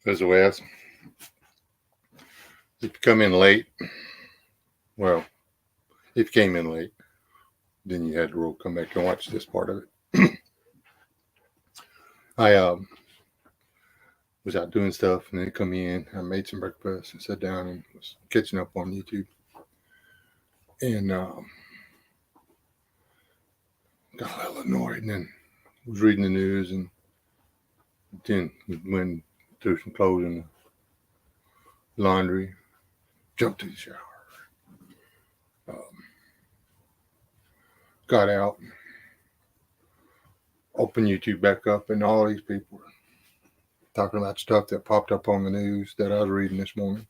as a West. If you come in late, well, if you came in late, then you had to come back and watch this part of it. I was out doing stuff and then come in. I made some breakfast and sat down and was catching up on YouTube. And got a little annoyed and then was reading the news and then went threw some clothes in the laundry, jumped to the shower, got out, opened YouTube back up, and all these people were talking about stuff that popped up on the news that I was reading this morning.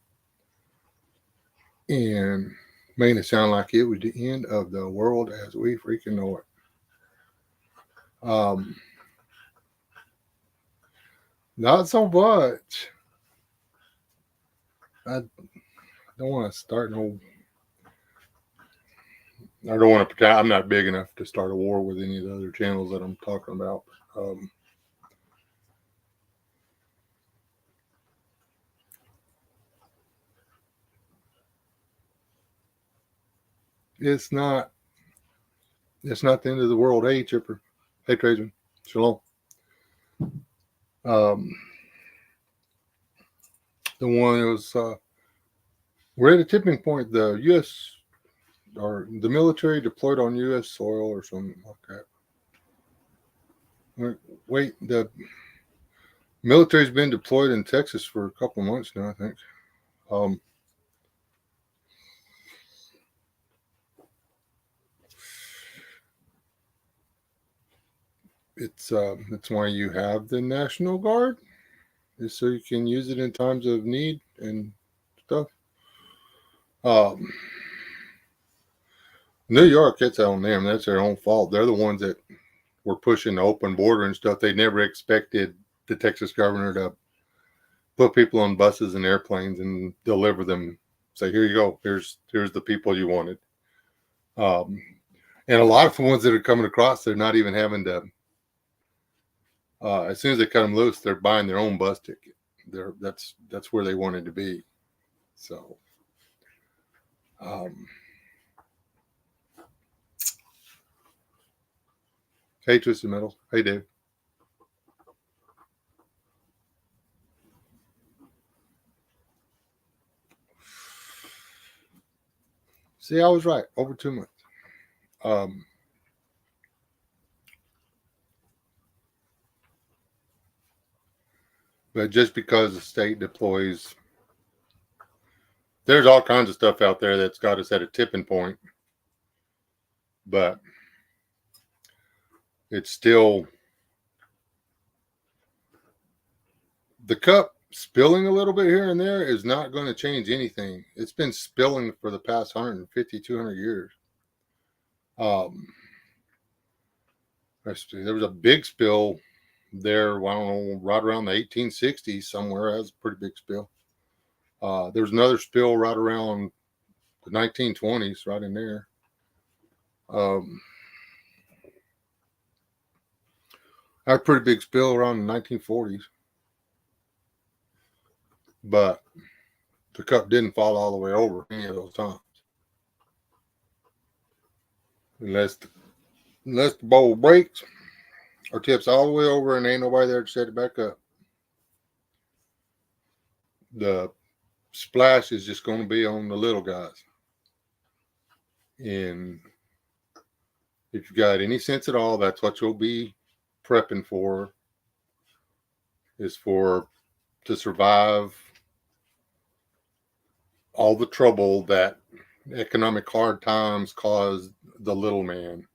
And made it sound like it was the end of the world as we freaking know it. Not so much. I don't want to start no. I don't want to pretend I'm not big enough to start a war with any of the other channels that I'm talking about. It's not the end of the world. Hey, Chipper. Hey, Trajan. Shalom. The one was we're at a tipping point. The U.S. or the military deployed on U.S. soil or something like that. Wait, the military's been deployed in Texas for a couple of months now, I think. It's why you have the National Guard, is so you can use it in times of need and stuff. New York, it's on them. That's their own fault. They're the ones that were pushing the open border and stuff. They never expected the Texas governor to put people on buses and airplanes and deliver them. Say, here you go. Here's the people you wanted. And a lot of the ones that are coming across, they're not even having to. As soon as they cut them loose, they're buying their own bus ticket. That's where they wanted to be. So, hey, Twisted Metals. Hey, Dave. See, I was right. Over 2 months. But just because the state deploys, there's all kinds of stuff out there that's got us at a tipping point. But it's still, the cup spilling a little bit here and there is not going to change anything. It's been spilling for the past 150, 200 years. There was a big spill there, I don't know, right around the 1860s somewhere. That was a pretty big spill. There was another spill right around the 1920s, right in there. I had a pretty big spill around the 1940s. But the cup didn't fall all the way over any of those times. Unless the bowl breaks or tips all the way over and ain't nobody there to set it back up. The splash is just going to be on the little guys. And if you got any sense at all, that's what you'll be prepping for, is to survive all the trouble that economic hard times caused the little man.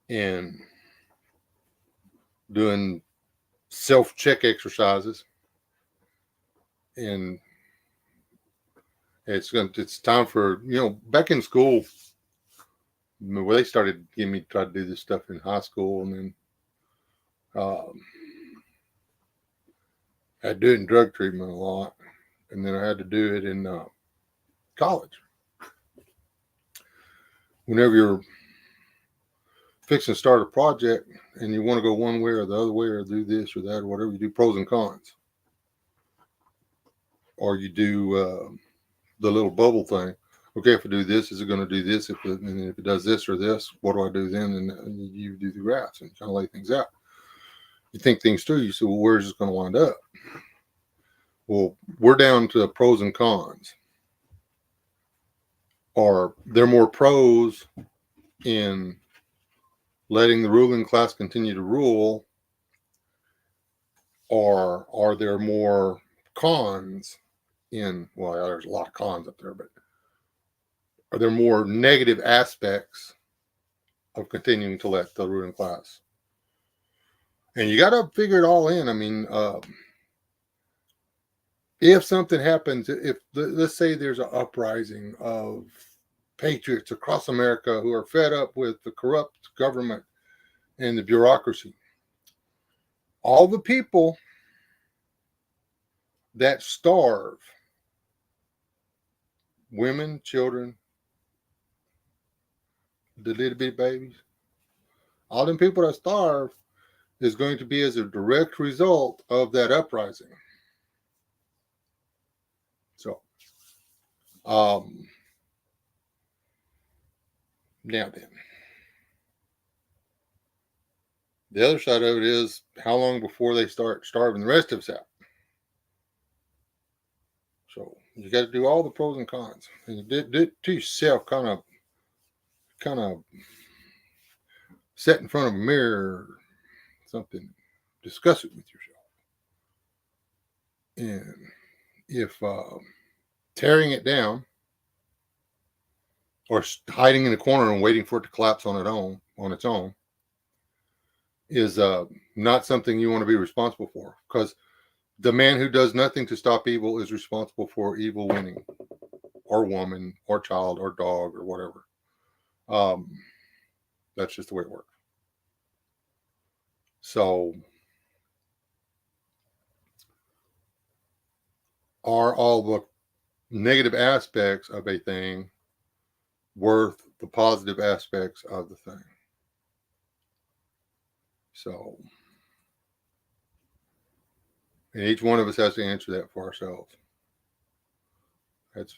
And doing self-check exercises. And it's time for, back in school, where they started getting me to try to do this stuff in high school, and then I had to do it in drug treatment a lot, and then I had to do it in college. Whenever you're fixing to start a project and you want to go one way or the other way or do this or that or whatever, you do pros and cons. Or you do the little bubble thing. Okay, if I do this, is it going to do this? And if it does this or this, what do I do then? And you do the graphs and kind of lay things out. You think things through. You say, well, where's this going to wind up? Well, we're down to pros and cons. Are there more pros in letting the ruling class continue to rule, or are there more cons in, well, there's a lot of cons up there, but are there more negative aspects of continuing to let the ruling class? And you got to figure it all in. I mean, if something happens, if let's say there's an uprising of patriots across America who are fed up with the corrupt government and the bureaucracy, all the people that starve, women, children, the little bitty babies, all them people that starve is going to be as a direct result of that uprising. So, now then, the other side of it is how long before they start starving the rest of us out. So you got to do all the pros and cons, and you do it to yourself, kind of sit in front of a mirror or something, discuss it with yourself. And if tearing it down or hiding in the corner and waiting for it to collapse on its own is not something you want to be responsible for, because the man who does nothing to stop evil is responsible for evil winning, or woman, or child, or dog, or whatever. That's just the way it works. So, are all the negative aspects of a thing worth the positive aspects of the thing? So, and each one of us has to answer that for ourselves. That's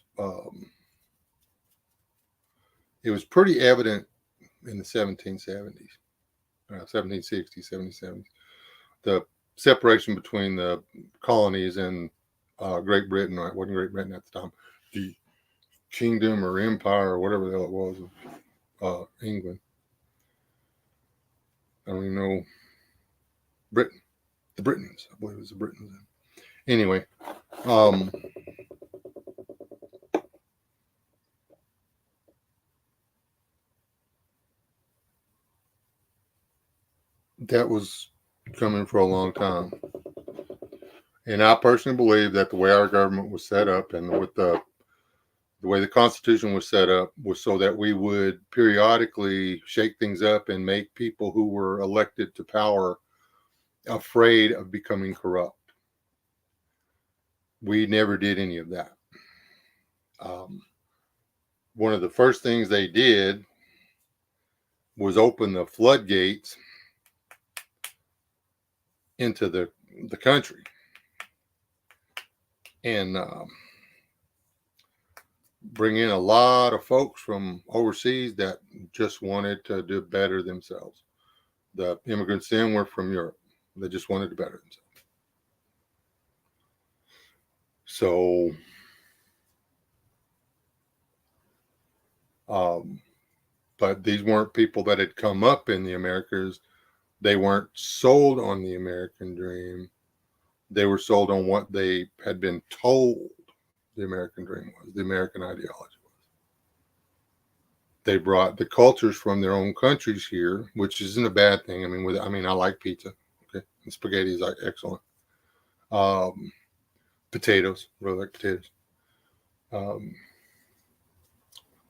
it was pretty evident in the 1770s, 1760s, 1770s, the separation between the colonies and Great Britain. It wasn't Great Britain at the time, the kingdom or empire or whatever the hell it was of England. I don't even know. Britain, the Britons. I believe it was the Britons. Anyway, that was coming for a long time. And I personally believe that the way our government was set up and with the way the Constitution was set up was so that we would periodically shake things up and make people who were elected to power afraid of becoming corrupt. We never did any of that. One of the first things they did was open the floodgates into the country and bring in a lot of folks from overseas that just wanted to do better themselves. The immigrants then were from Europe. They just wanted to better themselves. So, but these weren't people that had come up in the Americas. They weren't sold on the American dream. They were sold on what they had been told the American dream was, the American ideology was. They brought the cultures from their own countries here, which isn't a bad thing. I mean, I like pizza. Okay, and spaghetti is like excellent. Potatoes, really like potatoes.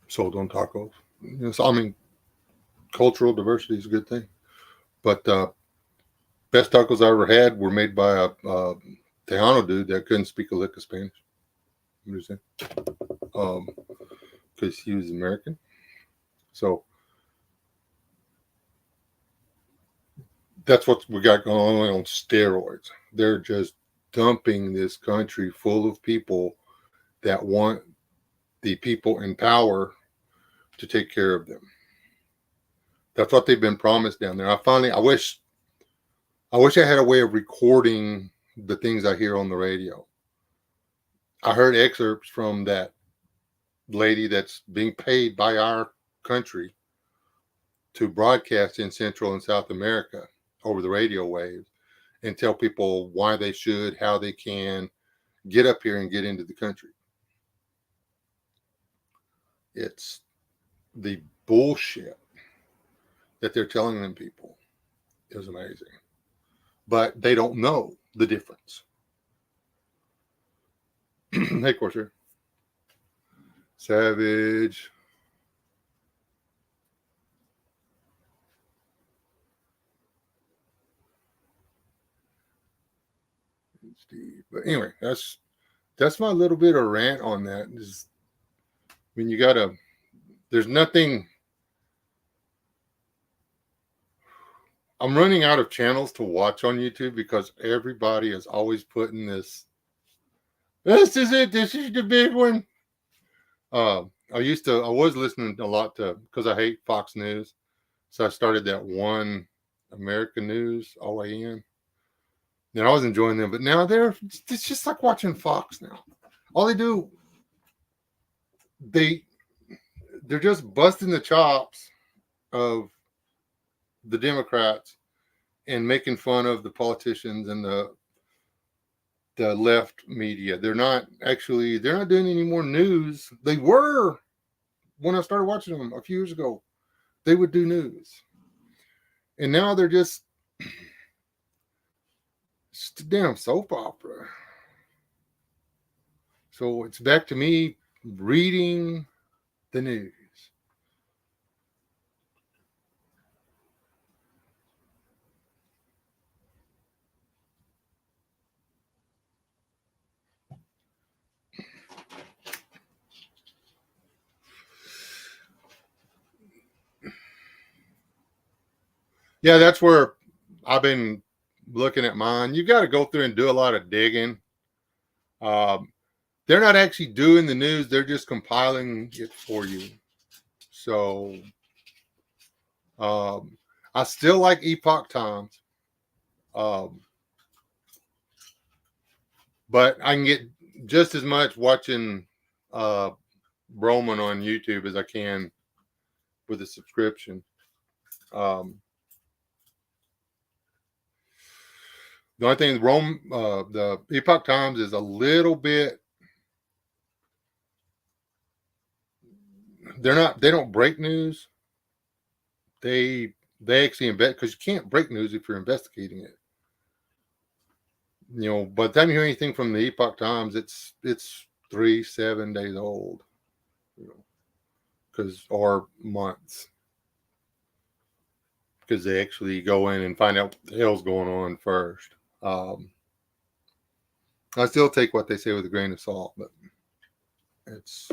Sold on tacos. So, I mean, cultural diversity is a good thing. But best tacos I ever had were made by a Tejano dude that couldn't speak a lick of Spanish. You understand? Because he was American. So That's what we got going on steroids. They're just dumping this country full of people that want the people in power to take care of them. That's what they've been promised down there. I wish I had a way of recording the things I hear on the radio. I heard excerpts from that lady that's being paid by our country to broadcast in Central and South America over the radio waves and tell people why they should, how they can get up here and get into the country. It's the bullshit that they're telling them people is amazing. But they don't know the difference. Hey, Corsair. Savage. Steve. But anyway, that's my little bit of rant on that. Is when you gotta, there's nothing. I'm running out of channels to watch on YouTube because everybody is always putting this. This is it. This is the big one. I was listening a lot to, because I hate Fox News. So I started that One American News OAN. And I was enjoying them, but now it's just like watching Fox now. All they do, they're just busting the chops of the Democrats and making fun of the politicians and the left media. They're not doing any more news. They were when I started watching them a few years ago. They would do news. And now they're just a damn soap opera. So it's back to me reading the news. Yeah, that's where I've been looking at mine. You got to go through and do a lot of digging. They're not actually doing the news, they're just compiling it for you. So I still like Epoch Times. But I can get just as much watching Broman on YouTube as I can with a subscription. The only thing, the Epoch Times is a little bit. They don't break news. They actually invest, because you can't break news if you're investigating it. You know, by the time you hear anything from the Epoch Times, it's 3-7 days old. You know, or months. Because they actually go in and find out what the hell's going on first. I still take what they say with a grain of salt, but it's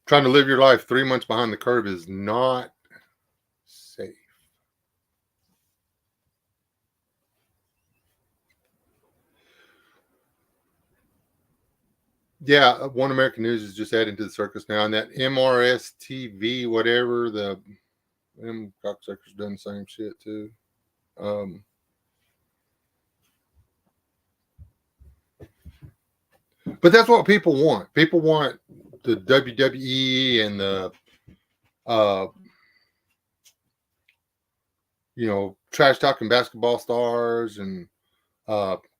trying to live your life 3 months behind the curve is not safe. Yeah, One American News is just adding to the circus now, and that MRS TV, whatever, them cocksuckers done the same shit too. But that's what people want. People want the WWE and the trash talking basketball stars and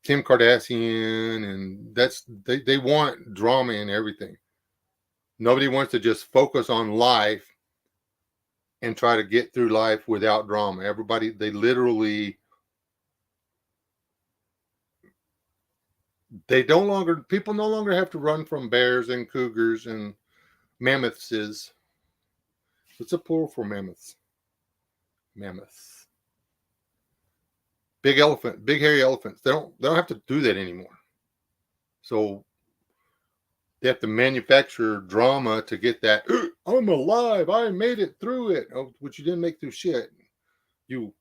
Kim Kardashian, and they want drama in everything. Nobody wants to just focus on life and try to get through life without drama. Everybody, people no longer have to run from bears and cougars and mammoths. It's a plural for mammoths. Mammoths. Big hairy elephants. They don't have to do that anymore. So They have to manufacture drama to get that. I'm alive. I made it through it. Oh, which you didn't make through shit. You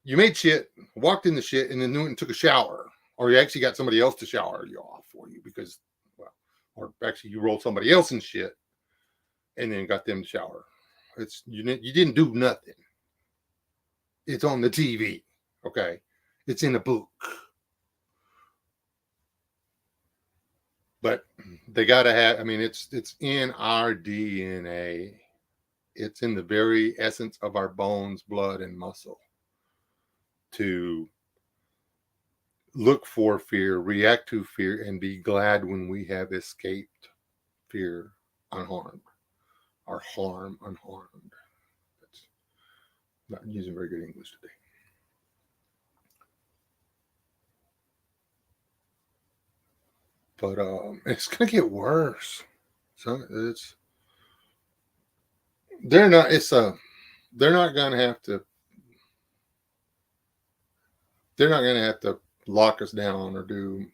made shit, walked in the shit, and then went and took a shower, or you actually got somebody else to shower you off for you because, well, or actually you rolled somebody else in shit, and then got them to shower. It's you didn't do nothing. It's on the TV, okay? It's in a book. But they got to have, I mean, it's in our DNA. It's in the very essence of our bones, blood, and muscle to look for fear, react to fear, and be glad when we have escaped fear unharmed or harm unharmed. That's not using very good English today. But it's gonna get worse. So they're not gonna have to lock us down or do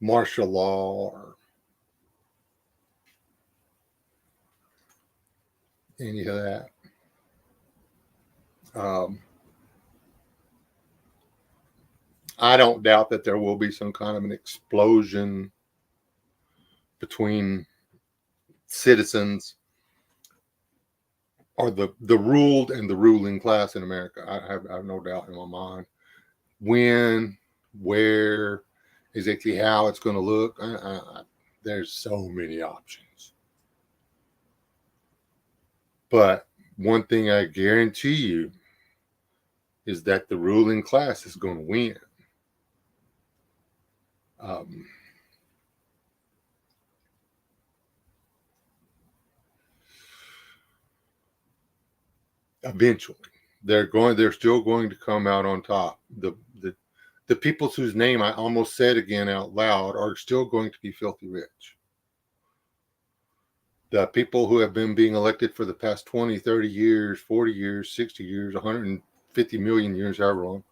martial law or any of that. I don't doubt that there will be some kind of an explosion between citizens or the ruled and the ruling class in America. I have no doubt in my mind. When, where, exactly how it's going to look, there's so many options. But one thing I guarantee you is that the ruling class is going to win. Eventually, they're still going to come out on top. The people whose name I almost said again out loud are still going to be filthy rich. The people who have been being elected for the past 20, 30 years, 40 years, 60 years, 150 million years, however long,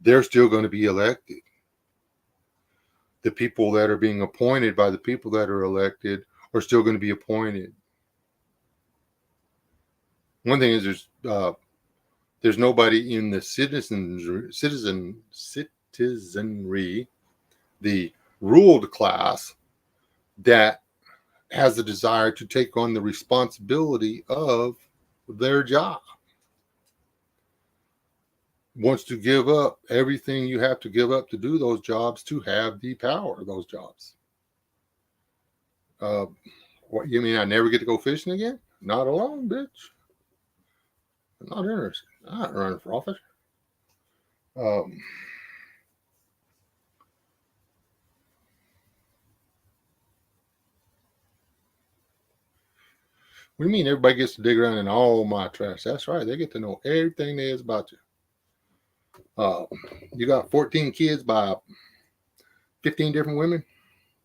they're still going to be elected. The people that are being appointed by the people that are elected are still going to be appointed. One thing is there's nobody in the citizenry, the ruled class, that has the desire to take on the responsibility of their job. Wants to give up everything you have to give up to do those jobs to have the power of those jobs. What you mean? I never get to go fishing again? Not alone, bitch. I'm not interested. I'm not running for office. What do you mean everybody gets to dig around in all my trash? That's right. They get to know everything there is about you. You got 14 kids by 15 different women.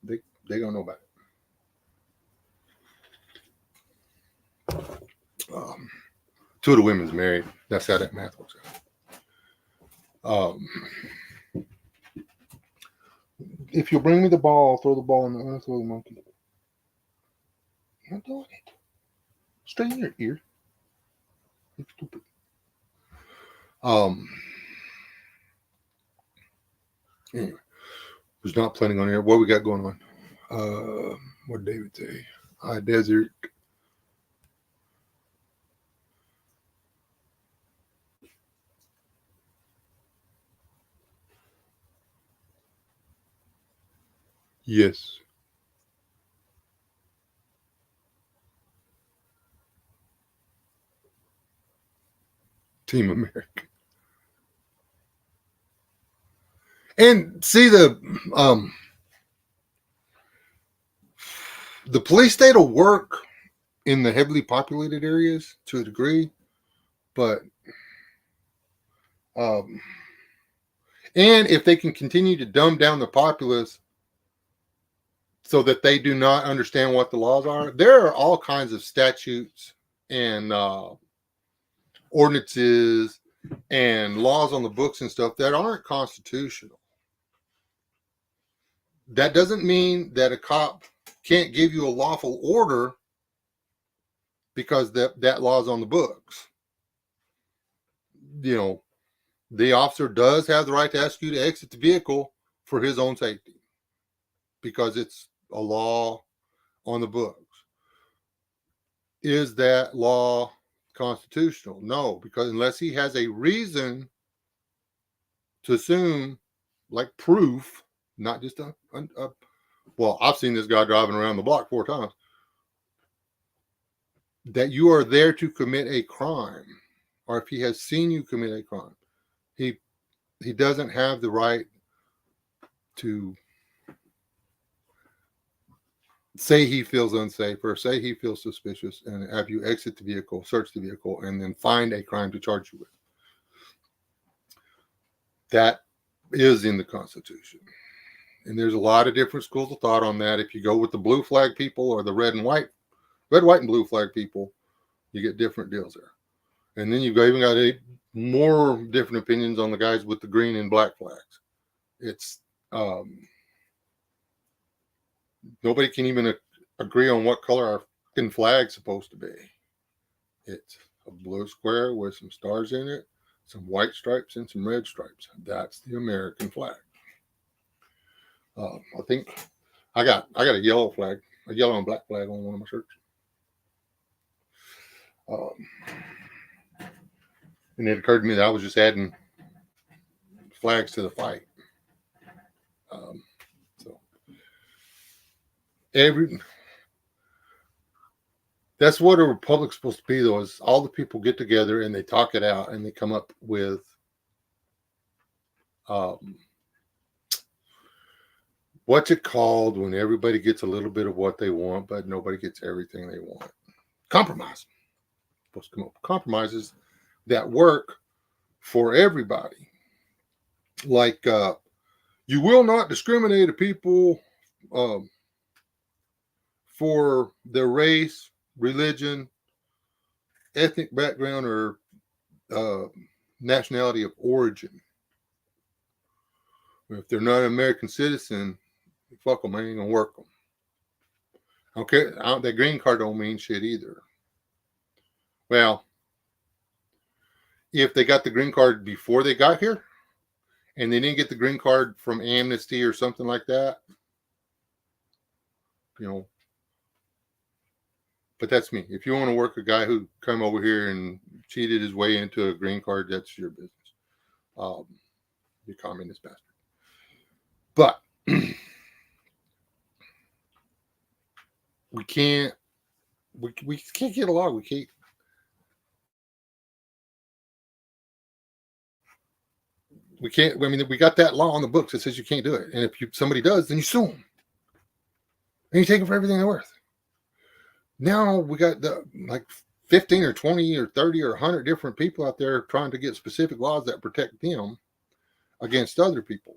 They gonna know about it. 2 of the women's married. That's how that math works out. If you bring me the ball, I'll throw the ball in the earth with the monkey. You're not doing it. Stay in your ear. You're stupid. Anyway, was not planning on here. What we got going on? What did David say? High desert. Yes. Team America. And see the police state will work in the heavily populated areas to a degree, but and if they can continue to dumb down the populace so that they do not understand what the laws are, there are all kinds of statutes and ordinances and laws on the books and stuff that aren't constitutional. that doesn't mean that a cop can't give you a lawful order because that law is on the books. You know, the officer does have the right to ask you to exit the vehicle for his own safety because it's a law on the books. Is that law constitutional? No, because unless he has a reason to assume, like proof, not just well, I've seen this guy driving around the block 4 times, that you are there to commit a crime, or if he has seen you commit a crime, he doesn't have the right to say he feels unsafe or say he feels suspicious and have you exit the vehicle, search the vehicle, and then find a crime to charge you with. That is in the Constitution. And there's a lot of different schools of thought on that. If you go with the blue flag people or the red, white, and blue flag people, you get different deals there. And then you've even got more different opinions on the guys with the green and black flags. It's nobody can even agree on what color our fucking flag's supposed to be. It's a blue square with some stars in it, some white stripes and some red stripes. That's the American flag. I think I got a yellow flag, a yellow and black flag on one of my shirts. And it occurred to me that I was just adding flags to the fight. So that's what a republic's supposed to be, though, is all the people get together and they talk it out and they come up with what's it called when everybody gets a little bit of what they want, but nobody gets everything they want? Compromise. Supposed to come up with compromises that work for everybody. Like you will not discriminate a people for their race, religion, ethnic background, or nationality of origin. If they're not an American citizen, fuck them, I ain't gonna work them. Okay, that green card don't mean shit either. Well, if they got the green card before they got here, and they didn't get the green card from amnesty or something like that, but that's me. If you want to work a guy who come over here and cheated his way into a green card, that's your business. You communist bastard. But we can't get along. We can't. I mean, we got that law on the books that says you can't do it. And if somebody does, then you sue them. And you take them for everything they're worth. Now we got like 15 or 20 or 30 or 100 different people out there trying to get specific laws that protect them against other people.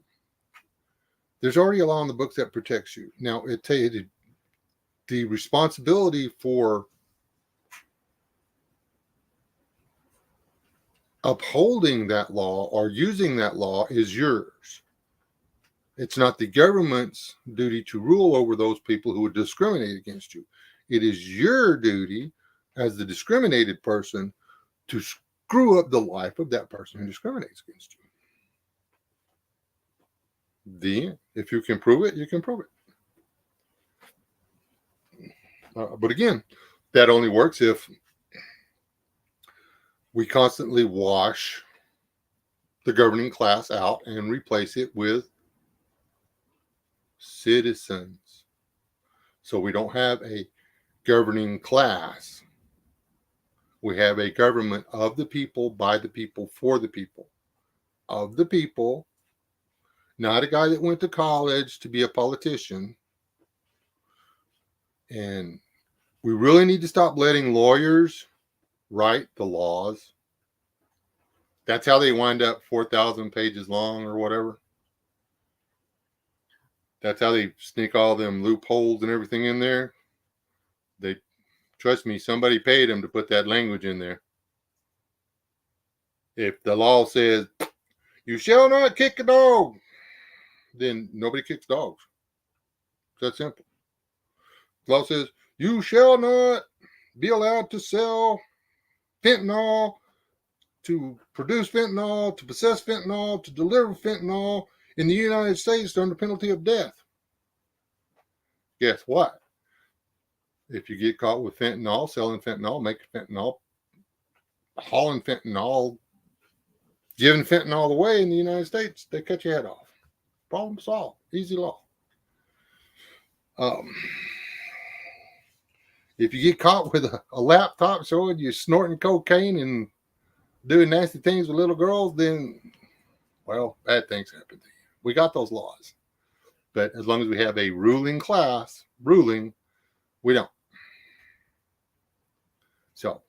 There's already a law on the books that protects you. Now, the responsibility for upholding that law or using that law is yours. It's not the government's duty to rule over those people who would discriminate against you. It is your duty as the discriminated person to screw up the life of that person who discriminates against you. If you can prove it, you can prove it. But again, that only works if we constantly wash the governing class out and replace it with citizens. So we don't have a governing class. We have a government of the people, by the people, for the people. Of the people, not a guy that went to college to be a politician. And we really need to stop letting lawyers write the laws. That's how they wind up 4,000 pages long or whatever. That's how they sneak all them loopholes and everything in there. Trust me, somebody paid them to put that language in there. If the law says, you shall not kick a dog, then nobody kicks dogs. It's that simple. The law says you shall not be allowed to sell fentanyl, to produce fentanyl, to possess fentanyl, to deliver fentanyl in the United States under penalty of death. Guess what? If you get caught with fentanyl, selling fentanyl, making fentanyl, hauling fentanyl, giving fentanyl away in the United States, they cut your head off. Problem solved. Easy law. If you get caught with a laptop showing you snorting cocaine and doing nasty things with little girls, then, well, bad things happen to you. We got those laws. But as long as we have a ruling class ruling, we don't. So,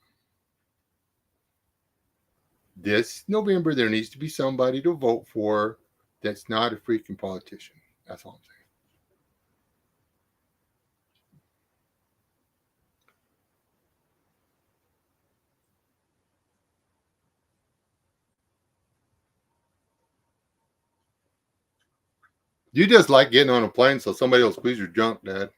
this November, there needs to be somebody to vote for that's not a freaking politician. That's all I'm saying. You just like getting on a plane so somebody will squeeze your junk, Dad.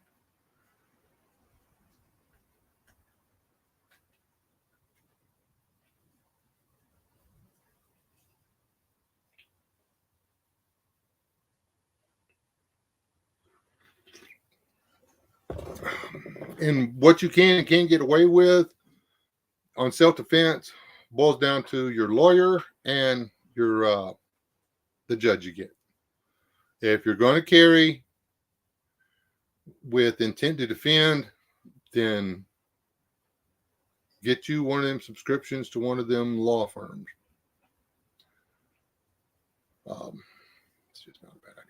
And what you can and can't get away with on self-defense boils down to your lawyer and your the judge you get. If you're going to carry with intent to defend, then get you one of them subscriptions to one of them law firms. It's just not a bad idea.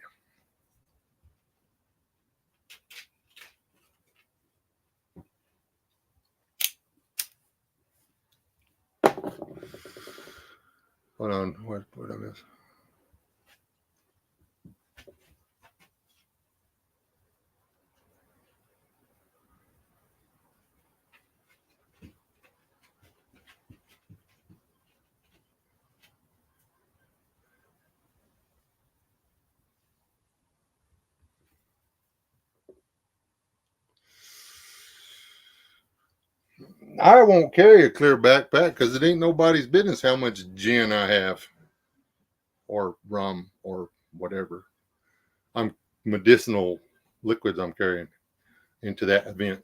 Hold on, what did I miss? I won't carry a clear backpack because it ain't nobody's business how much gin I have, or rum, or whatever. I'm medicinal liquids I'm carrying into that event.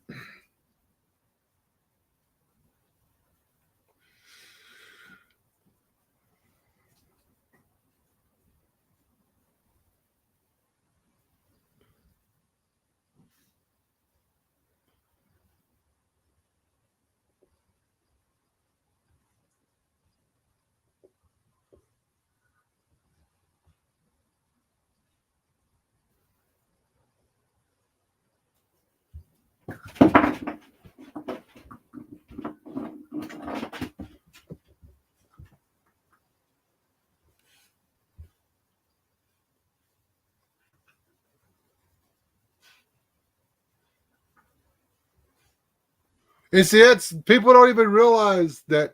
And see, that's people don't even realize that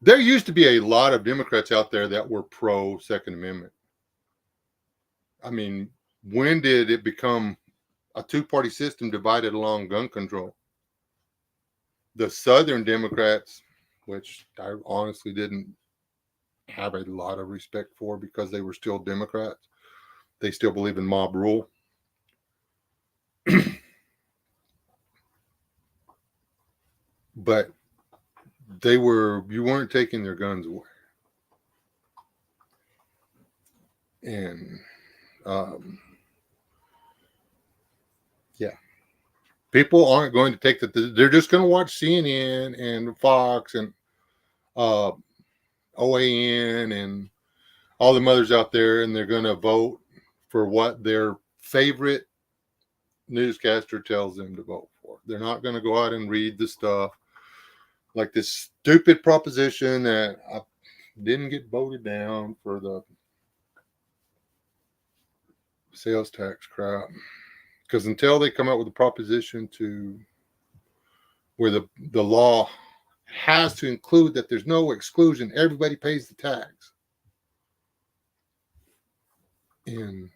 there used to be a lot of Democrats out there that were pro Second Amendment. I mean, when did it become a two-party system divided along gun control? The Southern Democrats, which I honestly didn't have a lot of respect for because they were still Democrats, they still believe in mob rule. But you weren't taking their guns away. And yeah, people aren't going to take they're just going to watch CNN and Fox and OAN and all the mothers out there, and they're going to vote for what their favorite newscaster tells them to vote for. They're not going to go out and read the stuff like this stupid proposition that didn't get voted down for the sales tax crap. Because until they come out with a proposition to where the law has to include that there's no exclusion, everybody pays the tax. and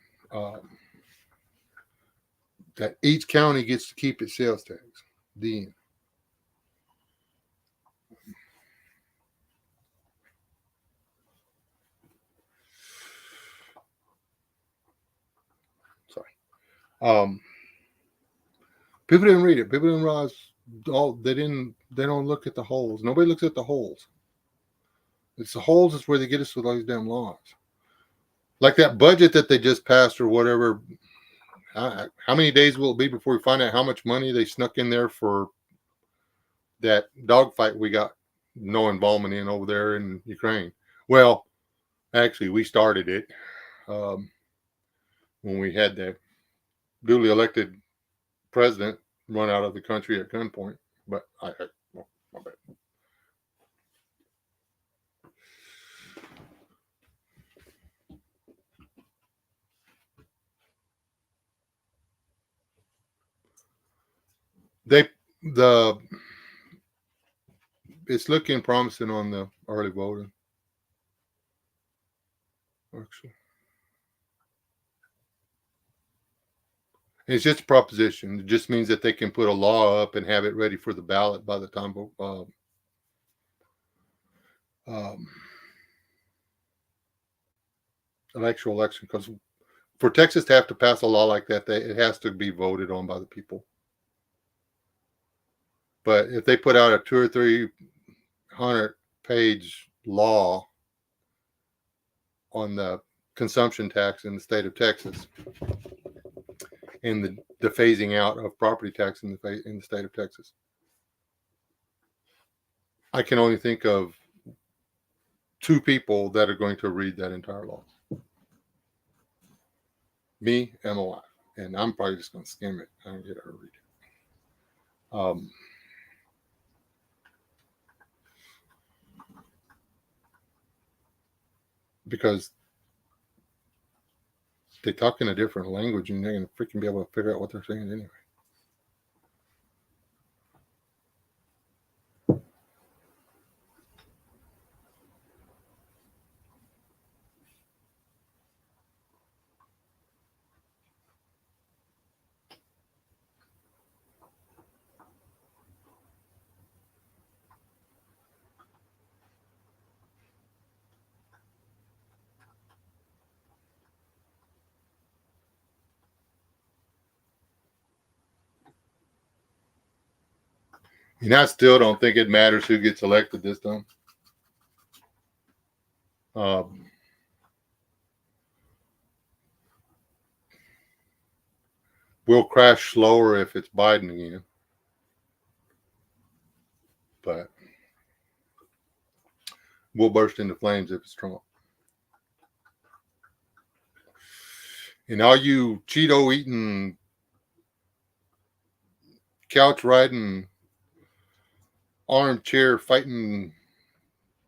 that each county gets to keep its sales tax. The end. Sorry. People didn't read it. People didn't realize they don't look at the holes. Nobody looks at the holes. It's the holes is where they get us with all these damn laws. Like that budget that they just passed or whatever. How many days will it be before we find out how much money they snuck in there for that dogfight we got no involvement in over there in Ukraine? Well, actually, we started it when we had that duly elected president run out of the country at gunpoint. But my bad. It's looking promising on the early voting. Actually, it's just a proposition. It just means that they can put a law up and have it ready for the ballot by the time actual election. Because for Texas to have to pass a law like that, it has to be voted on by the people. But if they put out a 200 or 300 page law on the consumption tax in the state of Texas and the phasing out of property tax in the state of Texas, I can only think of 2 people that are going to read that entire law. Me and my wife. And I'm probably just going to skim it. I don't get her to read it. Because they talk in a different language and they're going to freaking be able to figure out what they're saying anyway. And I still don't think it matters who gets elected this time. We'll crash slower if it's Biden again. But we'll burst into flames if it's Trump. And all you Cheeto eating, couch riding, armchair fighting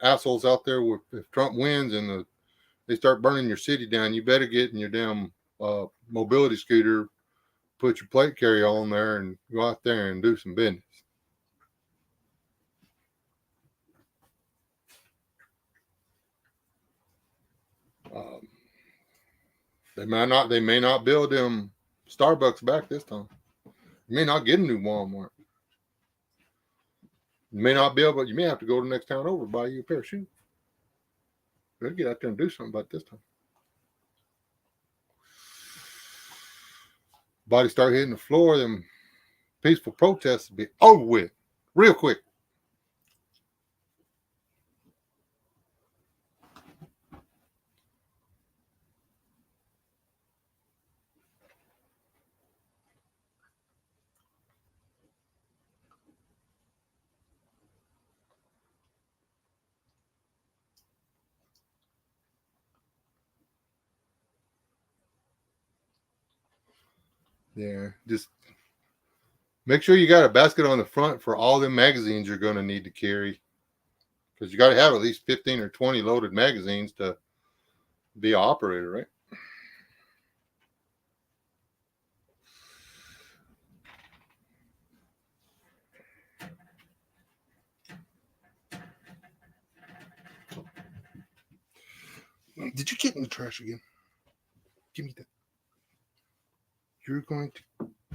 assholes out there, if Trump wins and they start burning your city down, you better get in your damn mobility scooter, put your plate carrier on there, and go out there and do some business. They may not build them Starbucks back this time. You may not get a new Walmart. You may not be able, but you may have to go to the next town over and buy you a pair of shoes. Better get out there and do something about this time. Body start hitting the floor, them peaceful protests will be over with real quick. Yeah, just make sure you got a basket on the front for all the magazines you're going to need to carry, because you got to have at least 15 or 20 loaded magazines to be an operator, right? Did you get in the trash again? Give me that. You're going to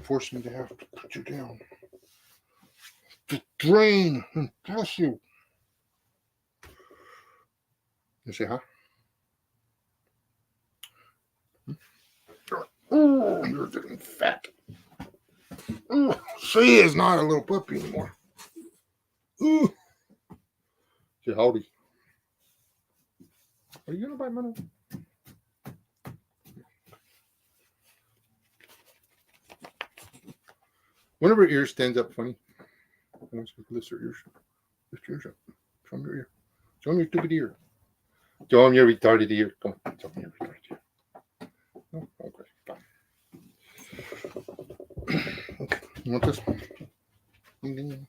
force me to have to put you down. The drain and bless you. You say hi? Oh, you're getting fat. Oh, she is not a little puppy anymore. Ooh. Say howdy. Are you gonna bite my nose? Whenever her ear stands up funny, I want you to lift her ears. Lift your ears up. Show them your ear. Show them your stupid ear. Show them your retarded ear. Come on. Show them your retarded ear. Oh, okay, fine. Okay. You want this? Ding, ding, ding.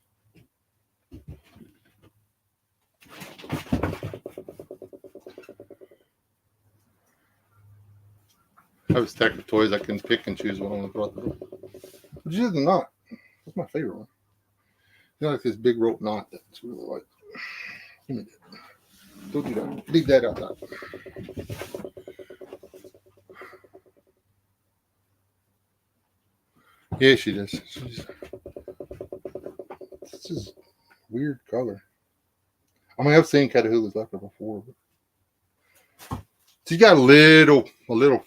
I have a stack of toys I can pick and choose what I want to throw out the door. But you the knot. That's my favorite one. You know, like this big rope knot that's really like. Give me that. Don't do that. Leave that outside. Yeah, she does. This is weird color. I mean, I've seen Catahoula's like her before, but she's got a little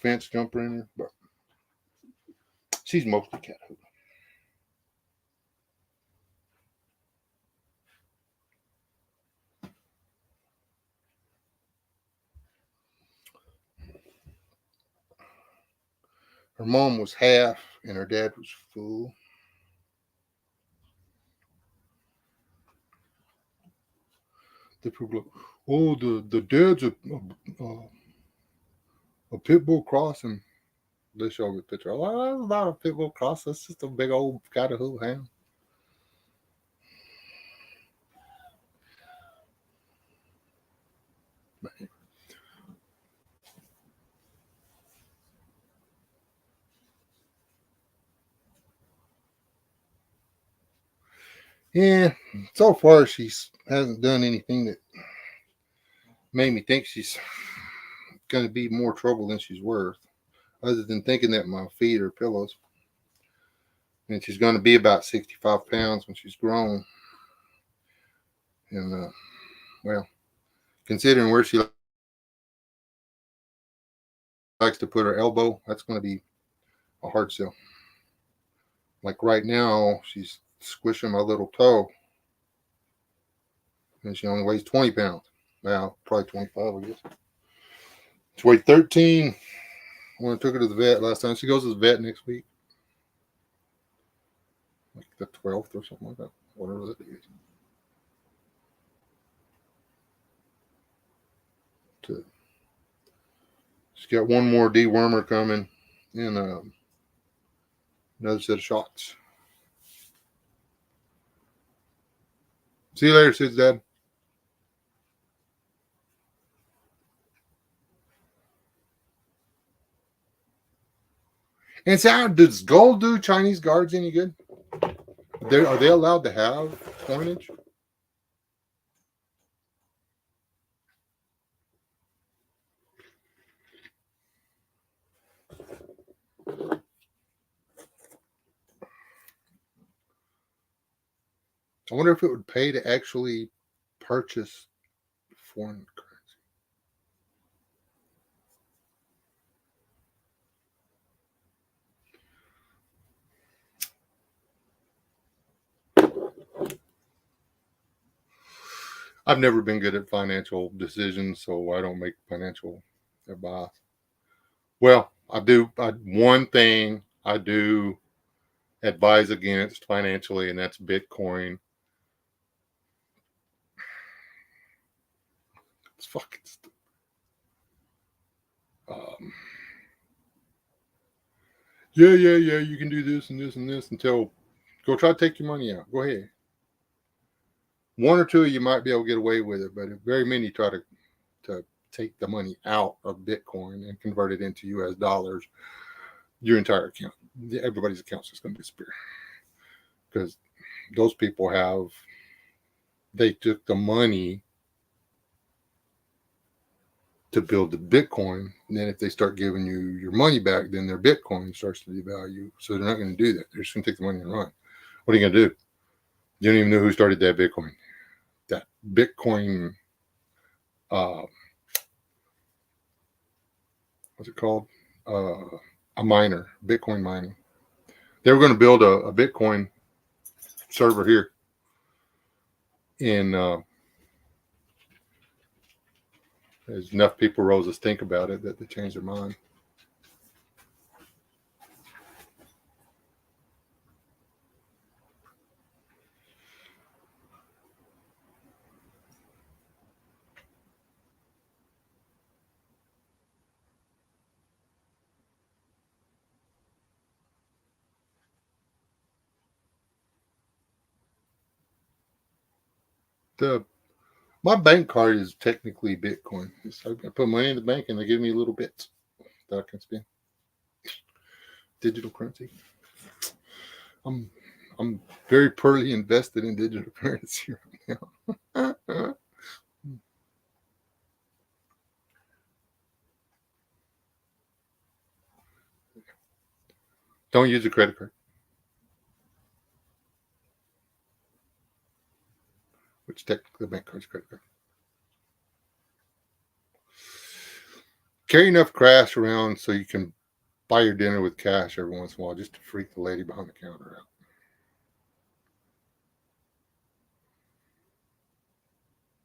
fence jumper in her, but she's mostly Catahoula. Her mom was half, and her dad was full. The people go, oh, the dad's a pit bull cross, and they show me a picture. Oh, that's not a pit bull cross. That's just a big old Catahoula hound. Yeah, so far she hasn't done anything that made me think she's going to be more trouble than she's worth, other than thinking that my feet are pillows. And she's going to be about 65 pounds when she's grown. And, well, considering where she likes to put her elbow, that's going to be a hard sell. Like right now, she's squishing my little toe. And she only weighs 20 pounds. Well, probably 25, I guess. She weighed 13 when I took her to the vet last time. She goes to the vet next week. Like the 12th or something like that. Whatever that is. She's got one more dewormer coming and another set of shots. See you later, Sid's dad. And so, does gold do Chinese guards any good? Are they allowed to have coinage? I wonder if it would pay to actually purchase foreign currency. I've never been good at financial decisions, so I don't make financial advice. Well, I do. One thing I do advise against financially, and that's Bitcoin. It's fucking stupid. Yeah, you can do this and this and this until go try to take your money out. Go ahead. One or two of you might be able to get away with it, but if very many try to take the money out of Bitcoin and convert it into US dollars, your entire account, everybody's account is just going to disappear. Because those people they took the money to build the Bitcoin. And then if they start giving you your money back, then their Bitcoin starts to devalue. So they're not going to do that. They're just going to take the money and run. What are you going to do? You don't even know who started that Bitcoin. That Bitcoin, what's it called? A miner, Bitcoin mining. They were going to build a Bitcoin server here in there's enough people rose to think about it that they changed their mind. My bank card is technically Bitcoin. So I put money in the bank and they give me little bits that I can spend. Digital currency. I'm very poorly invested in digital currency right now. Don't use a credit card. Which technically the bank card's credit card. Carry enough cash around so you can buy your dinner with cash every once in a while just to freak the lady behind the counter out.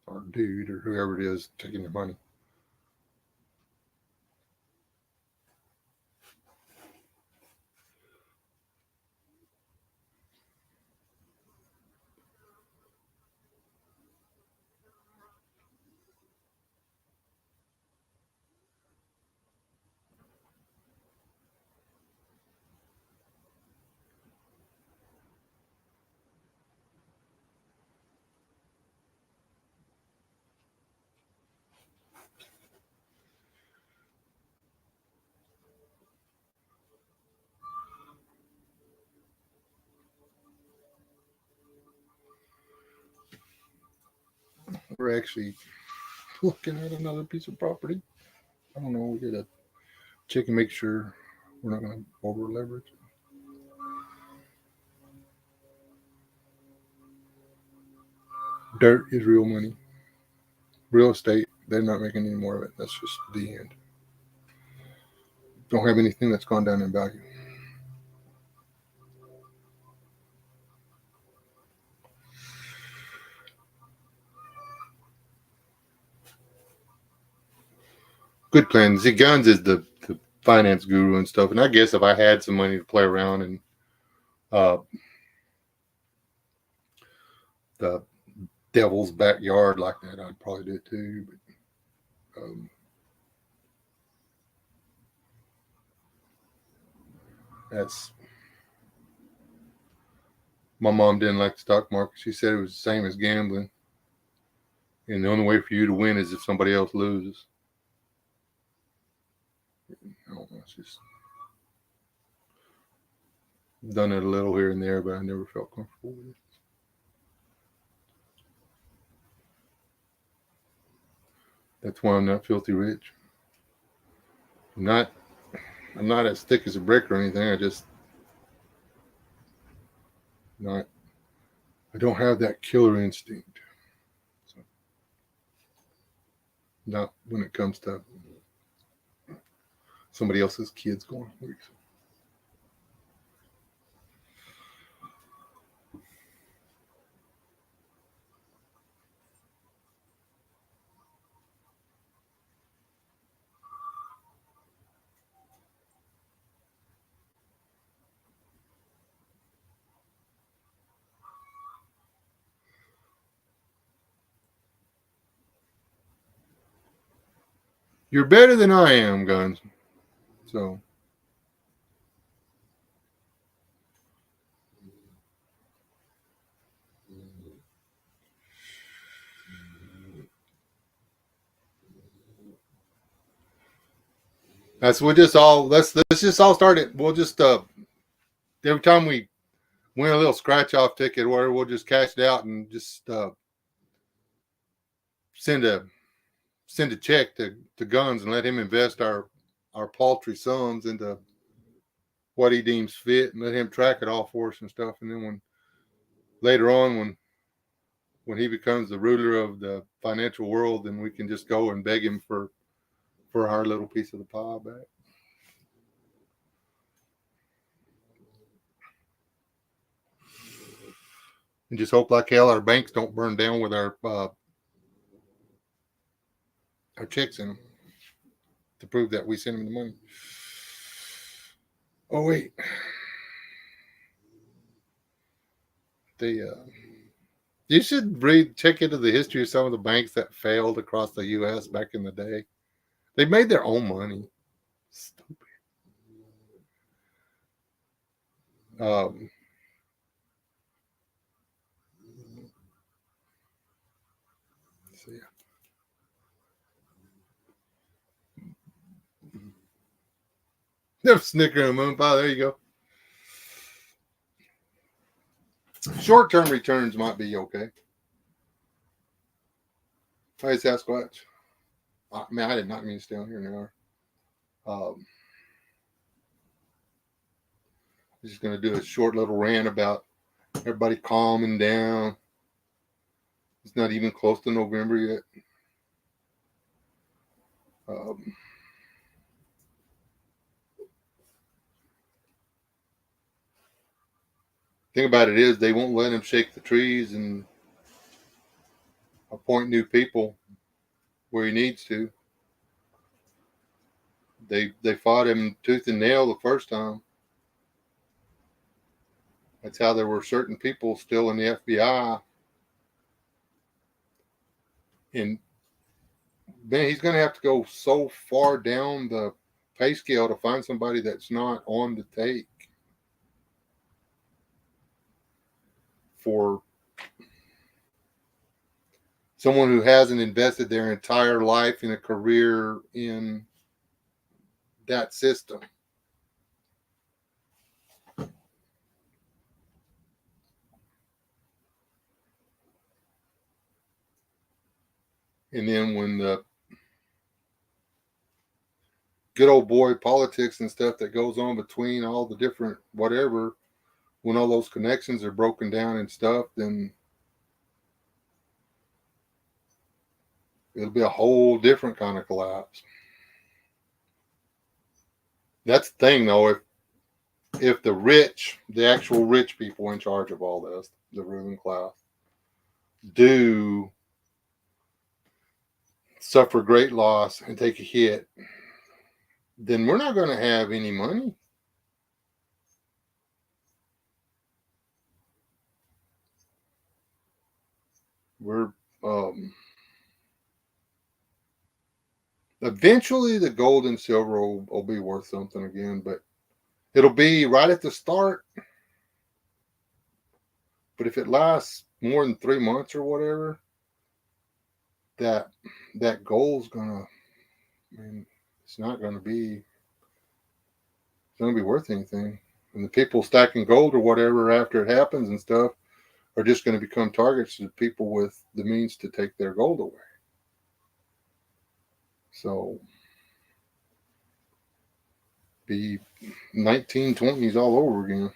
Or dude or whoever it is taking your money. We're actually looking at another piece of property. I don't know. We gotta check and make sure we're not going to over leverage. Dirt is real money. Real estate, they're not making any more of it. That's just the end. Don't have anything that's gone down in value. Good plan. See, Guns is the finance guru and stuff. And I guess if I had some money to play around and the devil's backyard like that, I'd probably do it too. But that's my mom didn't like the stock market. She said it was the same as gambling, and the only way for you to win is if somebody else loses. I don't know. It's just done it a little here and there, but I never felt comfortable with it. That's why I'm not filthy rich. I'm not as thick as a brick or anything. I just not. I don't have that killer instinct. So, not when it comes to somebody else's kids going to work. You're better than I am, Guns. So let's just all start it. We'll just every time we win a little scratch off ticket or whatever, we'll just cash it out and just send send a check to Guns and let him invest our paltry sums into what he deems fit and let him track it all for us and stuff. And then when later on, when he becomes the ruler of the financial world, then we can just go and beg him for our little piece of the pie back. And just hope like hell our banks don't burn down with our checks in them to prove that we sent them the money. Oh wait, you should check into the history of some of the banks that failed across the U.S. back in the day. They made their own money. Stupid. So yeah. Never snicker and moon pie. There you go. Short-term returns might be okay. Hey, Sasquatch. I did not mean to stay on here now. I'm just going to do a short little rant about everybody calming down. It's not even close to November yet. Thing about it is they won't let him shake the trees and appoint new people where he needs to. They fought him tooth and nail the first time. That's how there were certain people still in the FBI. And man, he's going to have to go so far down the pay scale to find somebody that's not on the take for someone who hasn't invested their entire life in a career in that system. And then when the good old boy politics and stuff that goes on between all the different whatever, when all those connections are broken down and stuff, then it'll be a whole different kind of collapse. That's the thing, though. If the rich, the actual rich people in charge of all this, the ruling class, do suffer great loss and take a hit, then we're not going to have any money. We're eventually the gold and silver will be worth something again, but it'll be right at the start. But if it lasts more than 3 months or whatever, that gold's gonna, it's not gonna be worth anything. And the people stacking gold or whatever after it happens and stuff are just going to become targets of people with the means to take their gold away. So be 1920s all over again.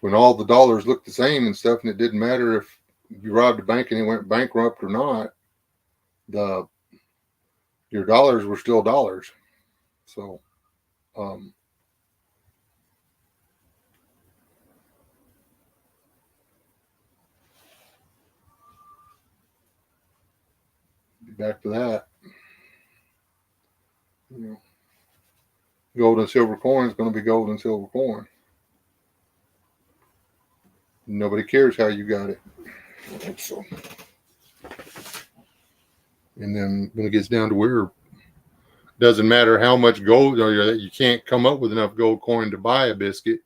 When all the dollars looked the same and stuff, and it didn't matter if you robbed a bank and it went bankrupt or not, your dollars were still dollars. So back to that. Gold and silver coin is going to be gold and silver coin. Nobody cares how you got it. So, and then when it gets down to where it doesn't matter how much gold, or you can't come up with enough gold coin to buy a biscuit,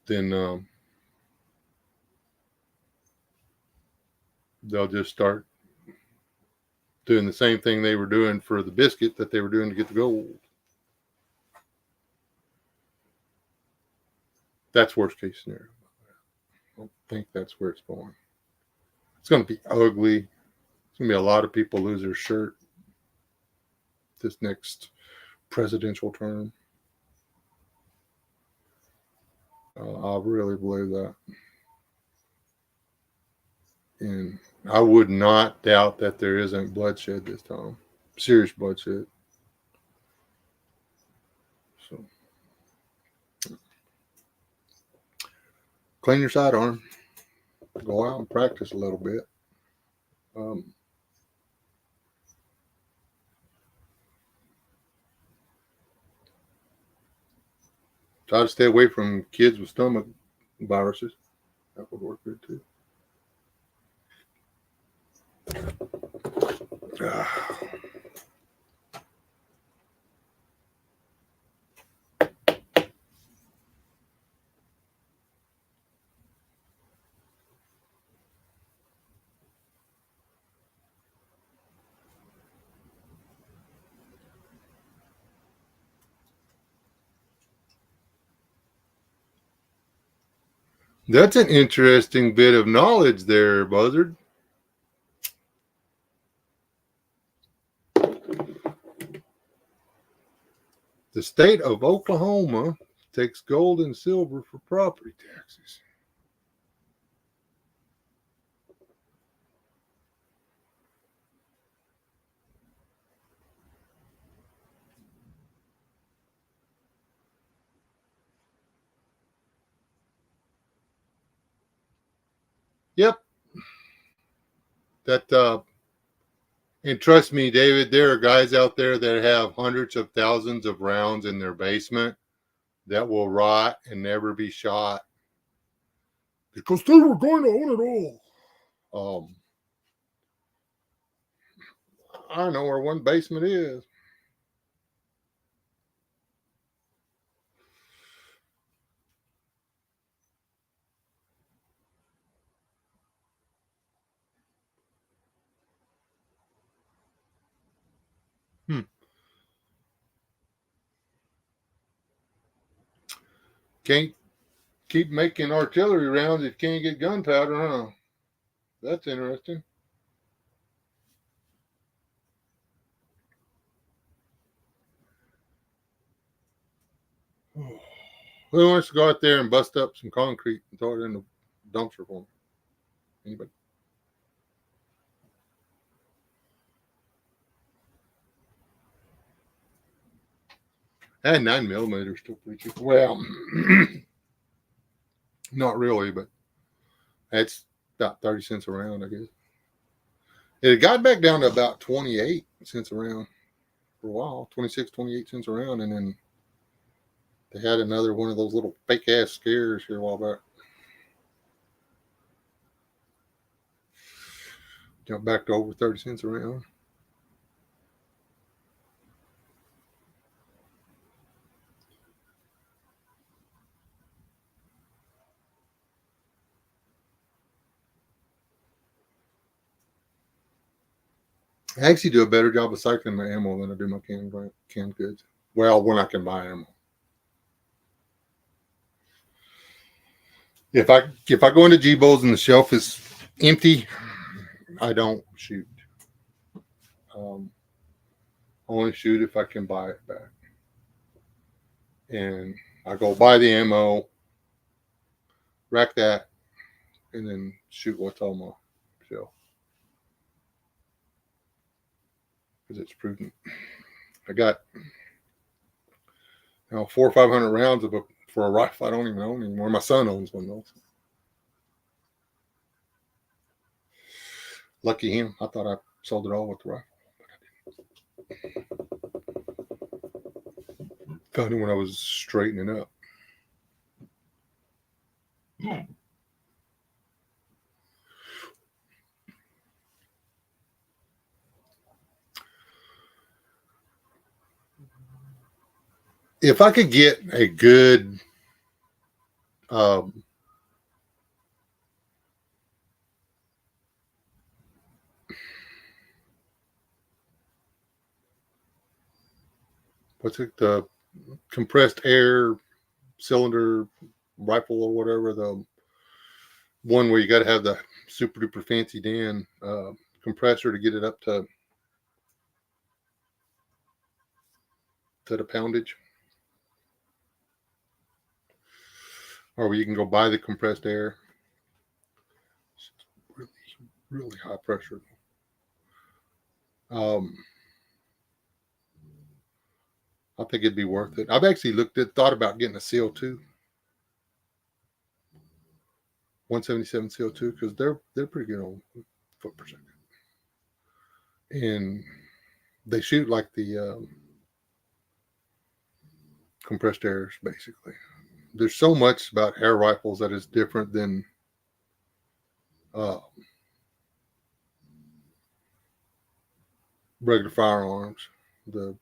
then they'll just start doing the same thing they were doing for the biscuit that they were doing to get the gold. That's worst case scenario. don't think that's where it's going. It's going to be ugly. It's going to be a lot of people lose their shirt this next presidential term. I really believe that. And I would not doubt that there isn't bloodshed this time. Serious bloodshed. So clean your sidearm. Go out and practice a little bit. Try to stay away from kids with stomach viruses. That would work good too. That's an interesting bit of knowledge there, Buzzard. The state of Oklahoma takes gold and silver for property taxes. Yep. That and trust me, David, there are guys out there that have hundreds of thousands of rounds in their basement that will rot and never be shot because they were going to own it all. I know where one basement is. Can't keep making artillery rounds if you can't get gunpowder, huh? That's interesting. Who wants to go out there and bust up some concrete and throw it in the dumpster for me? Anybody? And 9mm still pretty cheap. Well, not really, but that's about 30 cents a round, I guess. It got back down to about 28 cents a round for a while, 26, 28 cents a round, and then they had another one of those little fake ass scares here a while back. Jumped back to over 30 cents a round. I actually do a better job of cycling my ammo than I do my canned goods. Well, when I can buy ammo. If I go into G-Bowls and the shelf is empty, I don't shoot. Only shoot if I can buy it back. And I go buy the ammo, rack that, and then shoot what's on my shelf. Because it's prudent. I got 400 or 500 rounds for a rifle I don't even own anymore. My son owns one though. Lucky him. I thought I sold it all with the rifle. Found it when I was straightening up. If I could get a good what's it, the compressed air cylinder rifle or whatever, the one where you got to have the super duper fancy Dan compressor to get it up to the poundage, or where you can go buy the compressed air. It's really, really high pressure. I think it'd be worth it. I've actually thought about getting a CO2, 177 CO2, because they're pretty good on foot per second, and they shoot like the compressed airs basically. There's so much about air rifles that is different than regular firearms. The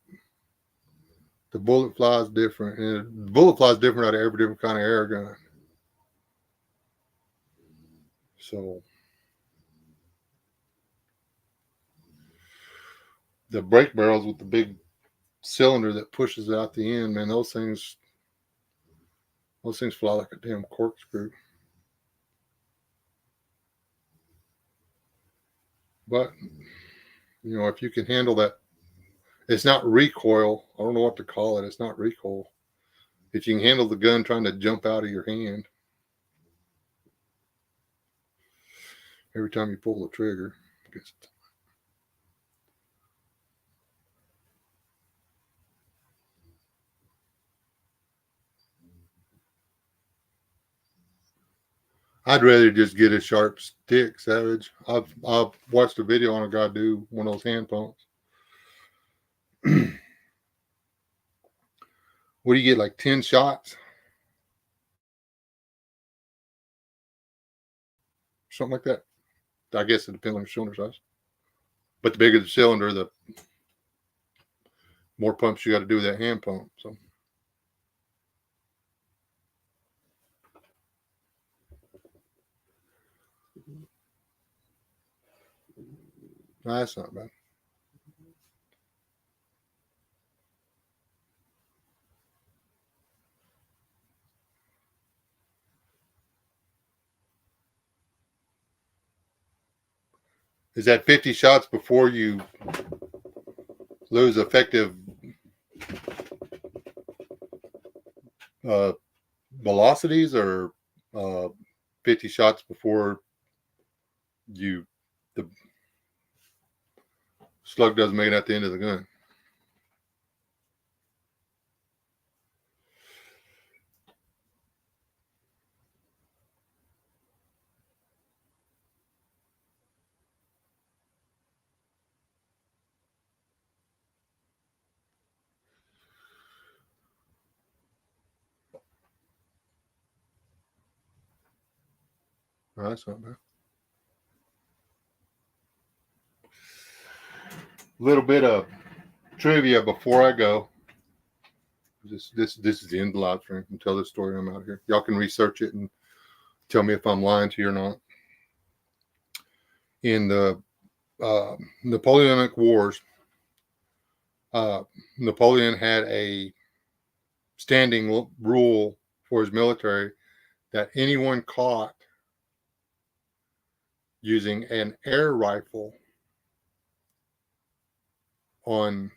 bullet flies different, and the bullet flies different out of every different kind of air gun. So the brake barrels with the big cylinder that pushes out the end, man, those things fly like a damn corkscrew. But if you can handle that, it's not recoil. I don't know what to call it. It's not recoil. If you can handle the gun trying to jump out of your hand every time you pull the trigger, I guess. I'd rather just get a sharp stick, Savage. I've watched a video on a guy do one of those hand pumps. What do you get, like 10 shots? Something like that. I guess it depends on your cylinder size. But the bigger the cylinder, the more pumps you got to do with that hand pump. So that's not bad. Is that 50 shots before you lose effective velocities, or 50 shots before the slug doesn't make it at the end of the gun? Oh, that's not bad. A little bit of trivia before I go. This is the end of the live stream. I can tell this story. I'm out here. Y'all can research it and tell me if I'm lying to you or not. In the Napoleonic Wars, Napoleon had a standing rule for his military that anyone caught using an air rifle on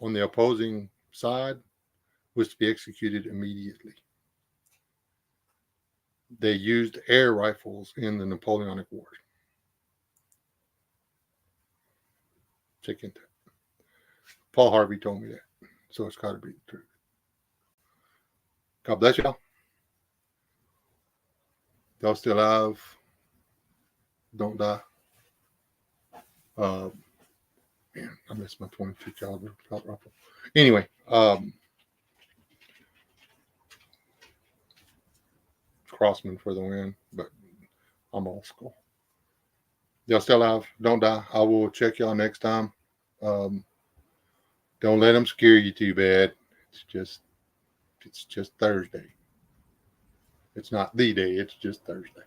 the opposing side was to be executed immediately. They used air rifles in the Napoleonic Wars. Check into it. Paul Harvey told me that, so it's got to be true. God bless y'all. Y'all still alive? Don't die. Man, I missed my 22 caliber rifle. Anyway, Crossman for the win, but I'm old school. Y'all still alive? Don't die. I will check y'all next time. Don't let them scare you too bad. It's just Thursday. It's not the day. It's just Thursday.